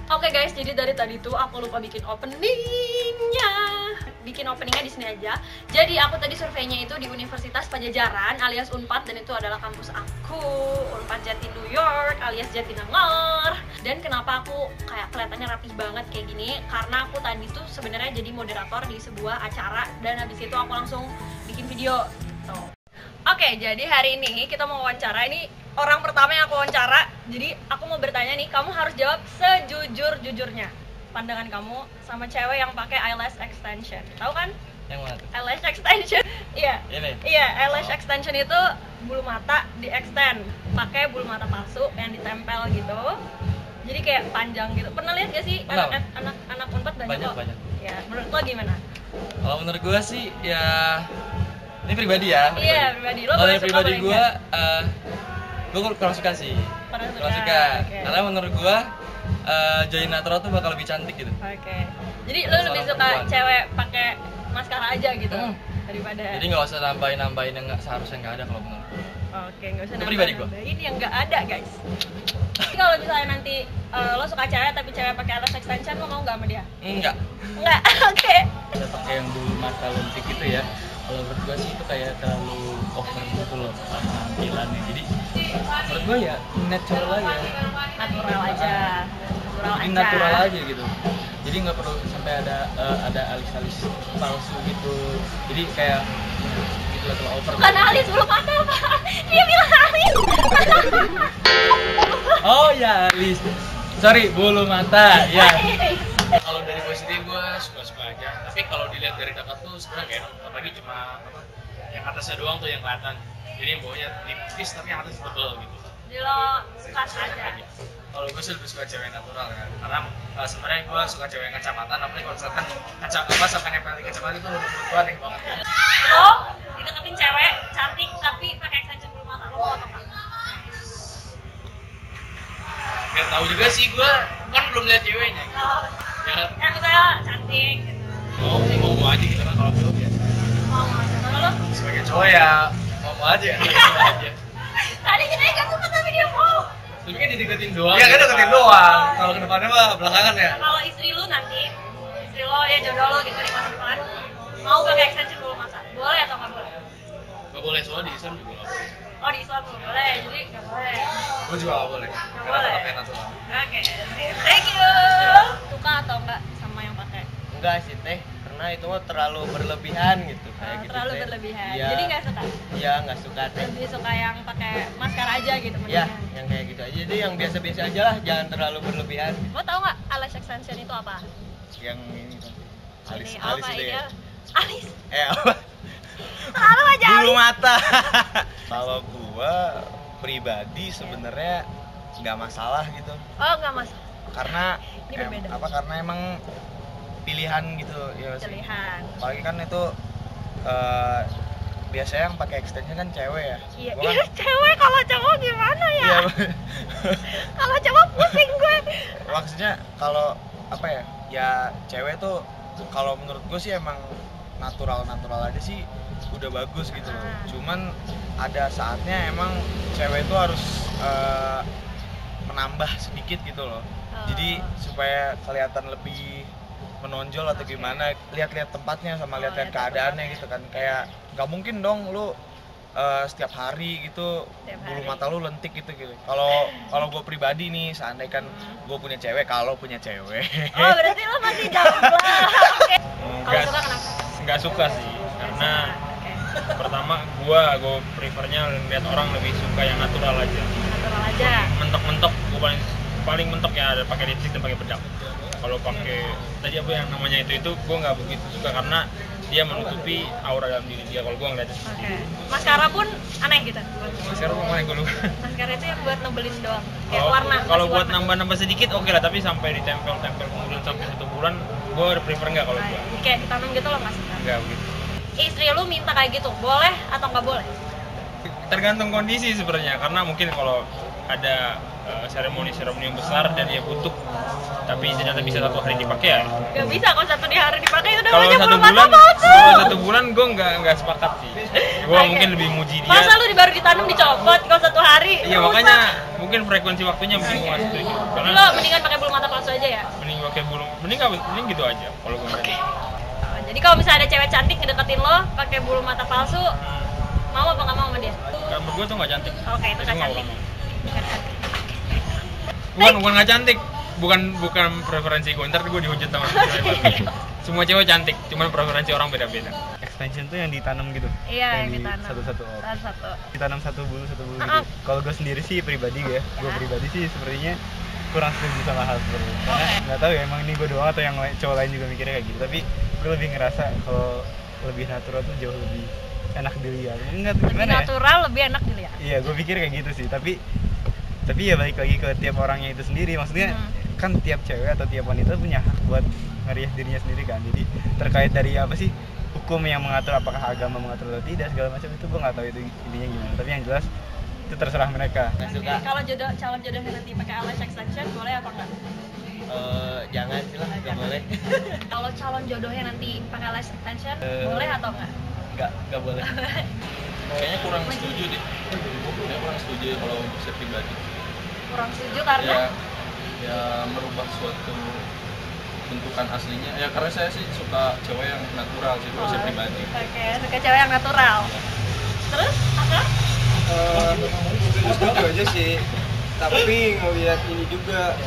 Oke guys, jadi dari tadi tuh aku lupa bikin openingnya. Bikin openingnya di sini aja. Jadi aku tadi surveinya itu di Universitas Pajajaran alias Unpad, dan itu adalah kampus aku, Unpad Jati New York alias Jatinangor. Dan kenapa aku kayak kelihatannya rapih banget kayak gini? Karena aku tadi tuh sebenarnya jadi moderator di sebuah acara, dan habis itu aku langsung bikin video. Tuh. Oke, jadi hari ini kita mau wawancara. Ini orang pertama yang aku wawancara. Jadi aku mau bertanya nih, kamu harus jawab sejujur-jujurnya. Pandangan kamu sama cewek yang pakai eyelash extension. Tahu kan? Yang mana tuh? Eyelash extension. Iya. Ini? Iya, eyelash extension itu bulu mata di extend. Pakai bulu mata palsu yang ditempel gitu. Jadi kayak panjang gitu. Pernah lihat gak sih anak Unpad banyak kok? Banyak. Ya, menurut lo gimana? Kalau menurut gue sih ya ini pribadi ya. Iya, pribadi. Lo Kalau pernah yang suka pribadi gue gue kurang suka sih. Pernah Kurang suka. Oke. Karena menurut gue jadi natural tuh bakal lebih cantik gitu. Oke. Jadi lo lebih suka perempuan. cewek pakai maskara aja gitu daripada. Jadi nggak usah nambahin yang nggak seharusnya nggak ada kalau menurut gue. Oke, nggak usah Itu pribadi gua. nambahin yang nggak ada guys. Tapi kalau misalnya nanti lo suka cewek tapi cewek pakai eyelash extension, lo mau nggak sama dia? Enggak. Enggak. Oke. Ada pakai yang bulu mata lentik itu ya, kalau menurut gue sih itu kayak terlalu over gitu loh tampilannya. Jadi menurut gue ya natural aja, Natural aja. jadi natural aja gitu. Jadi nggak perlu sampai ada alis-alis palsu gitu. Jadi kayak gitu lah kalau over. Bukan alis, bulu mata apa? Dia bilang alis. Oh ya alis, sorry bulu mata ya. Kalau dari gue sendiri gue suka-suka aja, tapi kalau dilihat dari dekat tuh sebenarnya gak enak, apalagi cuma yang atasnya doang tuh yang kelihatan, jadi yang bawahnya tipis tapi yang atas tebel gitu. Jadi lo suka aja. Kalau gue sih lebih suka cewek natural ya, karena sebenarnya gue suka cewek yang kacamata, apalagi kalau misalkan sampai nempel di kacamata itu menurut gue aneh banget. Lo dideketin cewek cantik tapi pakai extension bulu mata, lo mau atau enggak? Gak tahu juga sih, gue kan belum lihat ceweknya. Ya, Yang misalnya cantik gitu. mau aja gitu kan kalau gue biasa. Mau aja. Kalau lo? Sebagai cowok ya mau aja. Tadi kita nggak suka tapi dia mau. Tapi kan dideketin doang. Iya kan deketin doang. Kalau kedepannya mah belakangan ya. Nah, kalau istri lu nanti, istri lo ya jodoh lo gitu di masa depan, mau pakai extension bulu mata, boleh atau nggak boleh? Gak boleh, soalnya di Islam juga gak boleh. Oh di Islam nggak boleh, jadi nggak boleh. Gue juga gak boleh. Nggak Karena boleh. pakai natural. Oke, thank you. Suka atau enggak sama yang pakai? Enggak sih teh, karena itu mah terlalu berlebihan gitu kayak gitu. Terlalu teh. berlebihan. Iya. Jadi nggak suka. Iya nggak suka teh. Lebih suka yang pakai maskara aja gitu Iya, mendingan. yang kayak gitu aja. Jadi yang biasa-biasa aja lah, jangan terlalu berlebihan. Lo tau nggak eyelash extension itu apa? Yang ini tuh. Alis, Ini alis apa deh. ini? Alis. Apa? Terlalu aja Bulu alis. mata. Kalau gua pribadi sebenarnya nggak masalah gitu. Oh nggak mas. Karena Ini berbeda. karena emang pilihan gitu ya sih. Pilihan. Apalagi kan itu biasanya yang pakai extension kan cewek ya. Iya, Gua kan- iya cewek, kalau cowok gimana ya? Iya. Kalau cowok pusing gue. Maksudnya kalau apa ya? Ya cewek tuh kalau menurut gue sih emang natural aja sih udah bagus gitu loh. Cuman ada saatnya emang cewek tuh harus menambah sedikit gitu loh. Jadi supaya kelihatan lebih menonjol atau gimana, lihat-lihat tempatnya sama lihat-lihat keadaannya gitu kan. Kayak nggak mungkin dong lu setiap hari gitu bulu mata lu lentik gitu. Kalau gue pribadi nih, seandainya kan gue punya cewek, kalau punya cewek. Oh berarti lo masih jomblo. Oke. Kalau suka kenapa? Nggak suka sih, karena Oke. pertama gue prefernya lihat orang lebih suka yang natural aja. Natural aja. Mentok gue paling mentok ya ada pakai lipstick dan pakai bedak. Kalau pakai tadi apa yang namanya itu gue nggak begitu suka karena dia menutupi aura dalam diri dia. Kalau gue ngeliatnya Oke. Maskara pun aneh gitu. masker mana gue lupa. Maskara itu yang buat nebelin doang. Kayak Oh, warna. kalau kasih buat warna. nambah-nambah sedikit oke lah, tapi sampai ditempel kemudian sampai 1 bulan gue prefer nggak kalau gue. Kayak ditanam gitu lo nggak suka. Nggak begitu. Istri lu minta kayak gitu, boleh atau nggak boleh? Tergantung kondisi sebenarnya, karena mungkin kalau ada seremoni yang besar dan dia butuh tapi ternyata bisa 1 hari dipakai ya. Gak bisa kalau satu di hari dipakai itu Kalau namanya 1 bulu mata bulan, palsu. kalau 1 bulan gue nggak sepakat sih. Gue Oke. mungkin lebih muji dia. Masa lu baru ditanam dicopot kalau 1 hari? Iya Nggak makanya usah. mungkin frekuensi waktunya mungkin gue nggak setuju. Jadi Karena lo mendingan pakai bulu mata palsu aja ya. Mending pakai bulu, mending gitu aja kalau gue. Jadi kalau misalnya ada cewek cantik ngedeketin lo pakai bulu mata palsu, mau apa nggak mau sama dia? Menurut gue tuh nggak cantik. Oke, itu nggak cantik. Bukan cantik. Bukan nggak cantik. Bukan preferensi gue, ntar gue dihujat sama cewek. Semua cewek cantik, cuman preferensi orang beda-beda. Extension tuh yang ditanam gitu. Iya, yang ditanam. Satu-satu. Ditanam satu bulu gitu. Kalau gue sendiri sih pribadi gue pribadi sih sepertinya kurang setuju sama hal seperti itu. Karena nggak tahu ya emang ini gue doang atau yang cowok lain juga mikirnya kayak gitu. Tapi gue lebih ngerasa kalau lebih natural tuh jauh lebih enak dilihat. Enggak tuh gimana ya? Natural lebih enak dilihat. Iya, gue pikir kayak gitu sih. Tapi ya balik lagi ke tiap orangnya itu sendiri. Maksudnya kan tiap cewek atau tiap wanita punya hak buat ngeriah dirinya sendiri kan. Jadi terkait dari apa sih hukum yang mengatur apakah agama mengatur atau tidak segala macam itu gue nggak tahu itu intinya gimana. Tapi yang jelas itu terserah mereka. Kalau calon jodohnya nanti pakai eyelash extension boleh apa enggak? Jangan sih lah, nggak boleh. Kalau calon jodohnya nanti pakai eyelash extension boleh atau enggak? Nggak boleh. Kayaknya kurang setuju deh. Kayaknya kurang setuju kalau untuk saya pribadi. Kurang setuju karena Ya merubah suatu bentukan aslinya. Ya karena saya sih suka cewek yang natural sih, kalau saya pribadi. Oke, suka cewek yang natural. Terus apa? Setuju aja sih, tapi ngelihat ini juga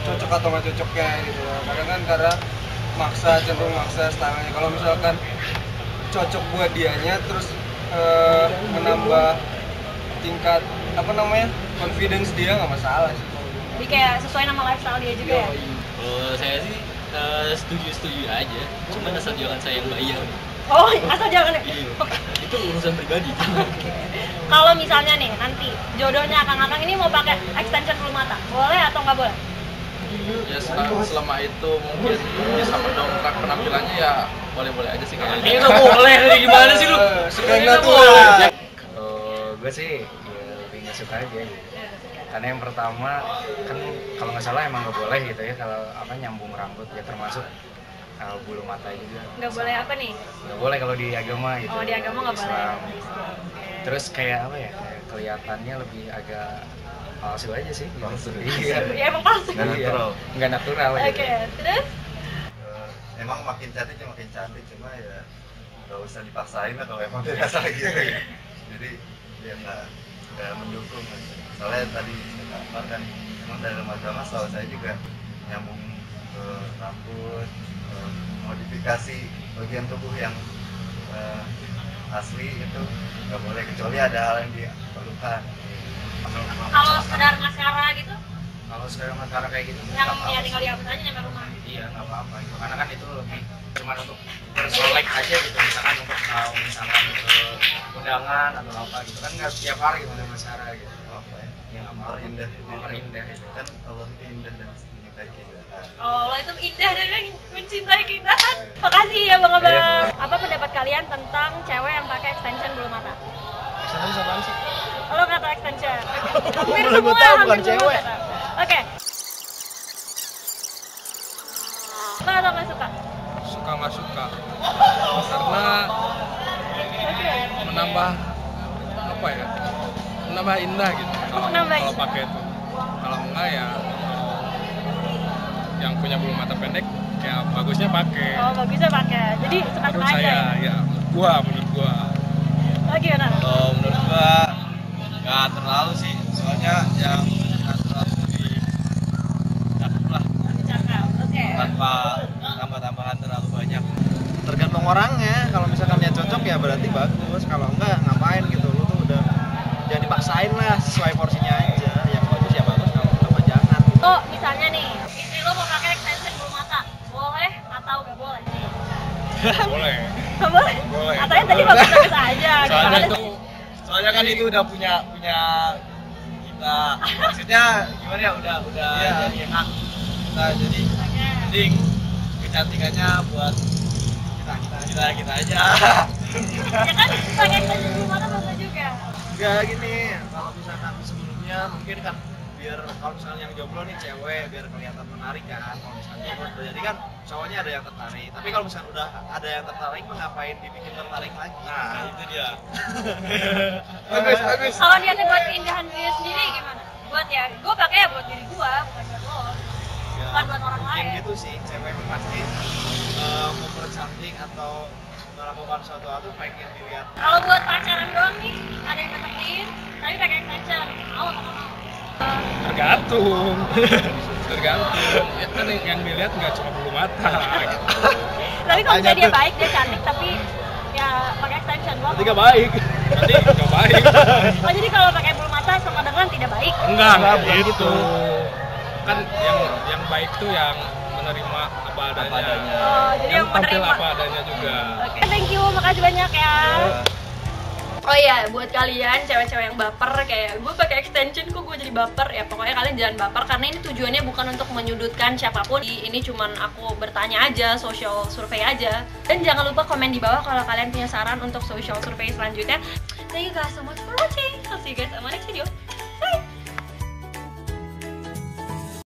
cocok atau nggak cocoknya gitu. Karena cenderung maksa stylenya. Kalau misalkan cocok buat dianya, terus menambah tingkat confidence dia nggak masalah sih. Jadi kayak sesuai nama lifestyle dia juga ya? Kalau saya sih setuju aja, cuman asal jangan saya yang bayar. Oh, asal jangan ya? Itu urusan pribadi. Kalau misalnya nih, nanti jodohnya akang-akang ini mau pakai extension bulu mata, boleh atau nggak boleh? Ya selama itu mungkin bisa mendongkrak penampilannya ya boleh-boleh aja sih kayaknya. Ini nggak boleh, dari gimana sih lu? Suka natural. Kalau gue sih ya lebih nggak suka aja gitu. Karena yang pertama kan kalau nggak salah emang nggak boleh gitu ya kalau nyambung rambut ya termasuk bulu mata juga. Nggak boleh apa nih? Nggak boleh kalau di agama gitu. Oh, di agama nggak boleh. Terus kayak kayak kelihatannya lebih agak palsu aja sih. Palsu. Iya. Ya emang palsu. Nggak natural. Oke, terus? Emang makin cantik cuma ya nggak usah dipaksain lah kalau emang dirasa gitu ya. Jadi ya nggak mendukung. Soalnya tadi kan emang dalam agama setahu saya juga nyambung ke rambut, modifikasi bagian tubuh yang asli itu nggak boleh kecuali ada hal yang diperlukan. Kalau sekedar maskara gitu? Kalau sekarang maskara kayak gitu Yang tinggal dihapus aja nyampe rumah? Iya, nggak apa-apa gitu. Karena kan itu lebih cuma untuk bersolek aja gitu, misalkan untuk misalkan ke undangan atau apa gitu kan nggak setiap hari gitu ada maskara gitu. Apa ya? Yang Indah gitu. Kan Allah itu indah dan menyukai keindahan. Oh, Allah itu indah dan mencintai kita. Makasih ya Bang Abang. Apa pendapat kalian tentang cewek yang pakai extension bulu mata? Extension apaan sih? Lo kata extension. Hampir Mana gua tahu, bukan hampir cewek. semua kata. Oke. Suka atau nggak suka? Suka nggak suka? Karena menambah apa ya? Menambah indah gitu. Kalau pakai itu. Kalau enggak ya yang punya bulu mata pendek ya bagusnya pakai. Oh, bagusnya pakai. Jadi suka-suka Menurut aja. saya ya, menurut gua. Oh, gimana? Menurut gua nggak terlalu sih, soalnya yang natural lebih cakep lah Cakep. Oke. tanpa tambah-tambahan terlalu banyak. Tergantung orangnya, kalau misalkan dia cocok ya berarti bagus, kalau enggak ngapain gitu, lu tuh udah jangan dipaksain lah, sesuai porsinya aja, yang bagus ya bagus, kalau enggak mah jangan. Oh, misalnya nih, istri lo mau pakai extension bulu mata, boleh atau nggak boleh? Boleh. Nggak boleh? Boleh. Katanya tadi bagus-bagus aja. Soalnya kan itu udah punya kita, maksudnya gimana ya, udah jadi hak kita, jadi mending kecantikannya buat kita aja. Ya kan pakai extension bulu mata bagus juga. Enggak gini, kalau misalkan sebelumnya mungkin kan biar kalau misalnya yang jomblo nih cewek biar kelihatan menarik kan, kalau misalnya jomblo jadi kan cowoknya ada yang tertarik, tapi kalau misalnya udah ada yang tertarik mah ngapain dibikin tertarik lagi. Nah itu dia. bagus. Kalau niatnya buat keindahan diri sendiri gimana? Buat ya, gue pakai ya buat diri gue, bukan buat lo. bukan buat orang lain. Yang gitu sih, cewek itu pasti mempercantik atau melakukan suatu hal tuh pengen dilihat. Kalau buat pacaran doang nih, ada yang deketin, tapi pakai extension, mau apa nggak mau? Tergantung. Ya kan yang dilihat nggak cuma bulu mata gitu. Tapi kalau misalnya dia baik, dia cantik, tapi ya pakai extension doang. Nanti nggak baik. Oh jadi kalau pakai bulu mata sama dengan tidak baik? Enggak gitu. Kan yang baik tuh yang menerima apa adanya. Oh, jadi yang tampil menerima. apa adanya juga. Oke, thank you, makasih banyak ya. Oh iya, buat kalian cewek-cewek yang baper kayak gue pakai extension kok gue jadi baper, ya pokoknya kalian jangan baper karena ini tujuannya bukan untuk menyudutkan siapapun. Ini cuman aku bertanya aja, social survey aja. Dan jangan lupa komen di bawah kalau kalian punya saran untuk social survey selanjutnya. Thank you guys so much for watching. I'll see you guys on my next video.